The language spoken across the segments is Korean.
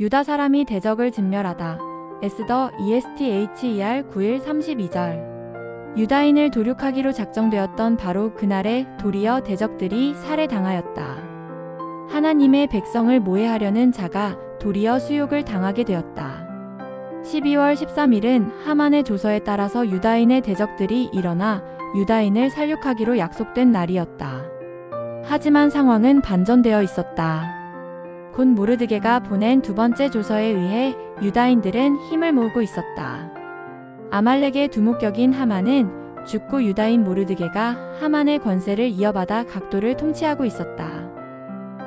유다 사람이 대적을 진멸하다. 에스더 ESTHER 9일 32절. 유다인을 도륙하기로 작정되었던 바로 그날에 도리어 대적들이 살해당하였다. 하나님의 백성을 모해하려는 자가 도리어 수욕을 당하게 되었다. 12월 13일은 하만의 조서에 따라서 유다인의 대적들이 일어나 유다인을 살육하기로 약속된 날이었다. 하지만 상황은 반전되어 있었다. 곧 모르드게가 보낸 두 번째 조서에 의해 유다인들은 힘을 모으고 있었다. 아말렉의 두목격인 하만은 죽고 유다인 모르드게가 하만의 권세를 이어받아 각도를 통치하고 있었다.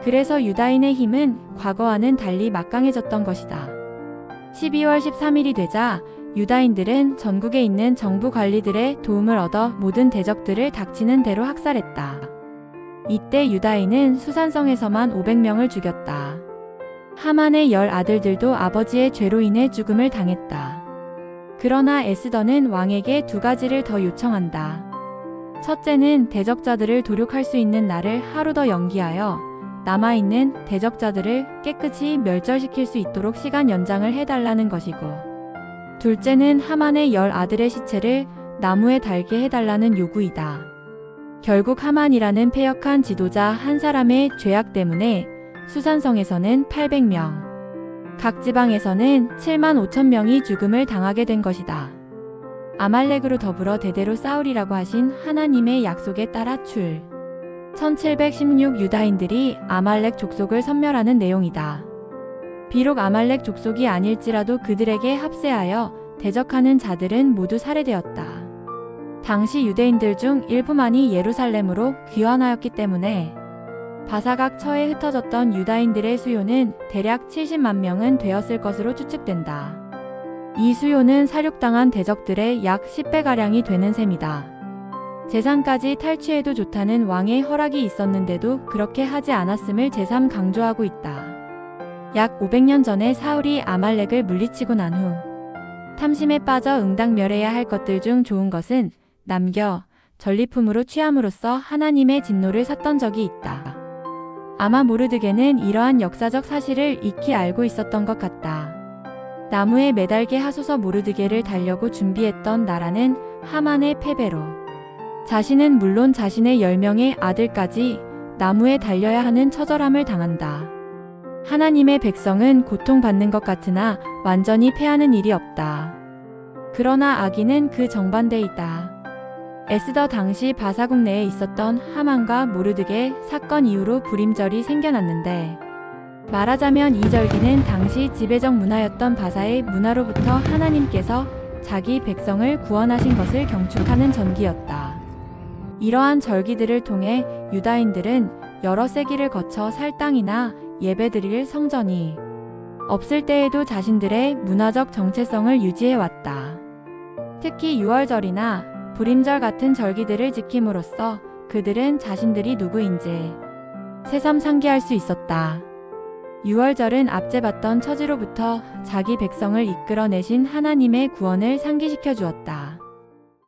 그래서 유다인의 힘은 과거와는 달리 막강해졌던 것이다. 12월 13일이 되자 유다인들은 전국에 있는 정부 관리들의 도움을 얻어 모든 대적들을 닥치는 대로 학살했다. 이때 유다인은 수산성에서만 500명을 죽였다. 하만의 10 아들들도 아버지의 죄로 인해 죽음을 당했다. 그러나 에스더는 왕에게 두 가지를 더 요청한다. 첫째는 대적자들을 도륙할 수 있는 날을 하루 더 연기하여 남아있는 대적자들을 깨끗이 멸절시킬 수 있도록 시간 연장을 해달라는 것이고, 둘째는 하만의 10 아들의 시체를 나무에 달게 해달라는 요구이다. 결국 하만이라는 패역한 지도자 한 사람의 죄악 때문에 수산성에서는 800명, 각 지방에서는 7만 5천 명이 죽음을 당하게 된 것이다. 아말렉으로 더불어 대대로 싸우리라고 하신 하나님의 약속에 따라 출 1716 유다인들이 아말렉 족속을 섬멸하는 내용이다. 비록 아말렉 족속이 아닐지라도 그들에게 합세하여 대적하는 자들은 모두 살해되었다. 당시 유대인들 중 일부만이 예루살렘으로 귀환하였기 때문에 바사각 처에 흩어졌던 유다인들의 수요는 대략 70만 명은 되었을 것으로 추측된다. 이 수요는 살육당한 대적들의 약 10배가량이 되는 셈이다. 재산까지 탈취해도 좋다는 왕의 허락이 있었는데도 그렇게 하지 않았음을 제3 강조하고 있다. 약 500년 전에 사울이 아말렉을 물리치고 난 후 탐심에 빠져 응당멸해야 할 것들 중 좋은 것은 남겨 전리품으로 취함으로써 하나님의 진노를 샀던 적이 있다. 아마 모르드게는 이러한 역사적 사실을 익히 알고 있었던 것 같다. 나무에 매달게 하소서 모르드게를 달려고 준비했던 나라는 하만의 패배로 자신은 물론 자신의 10명의 아들까지 나무에 달려야 하는 처절함을 당한다. 하나님의 백성은 고통받는 것 같으나 완전히 패하는 일이 없다. 그러나 악인은 그 정반대이다. 에스더 당시 바사국 내에 있었던 하만과 모르드게 사건 이후로 불임절이 생겨났는데, 말하자면 이 절기는 당시 지배적 문화였던 바사의 문화로부터 하나님께서 자기 백성을 구원하신 것을 경축하는 전기였다. 이러한 절기들을 통해 유다인들은 여러 세기를 거쳐 살 땅이나 예배드릴 성전이 없을 때에도 자신들의 문화적 정체성을 유지해왔다. 특히 유월절이나 불임절 같은 절기들을 지킴으로써 그들은 자신들이 누구인지 새삼 상기할 수 있었다. 유월절은 압제받던 처지로부터 자기 백성을 이끌어내신 하나님의 구원을 상기시켜 주었다.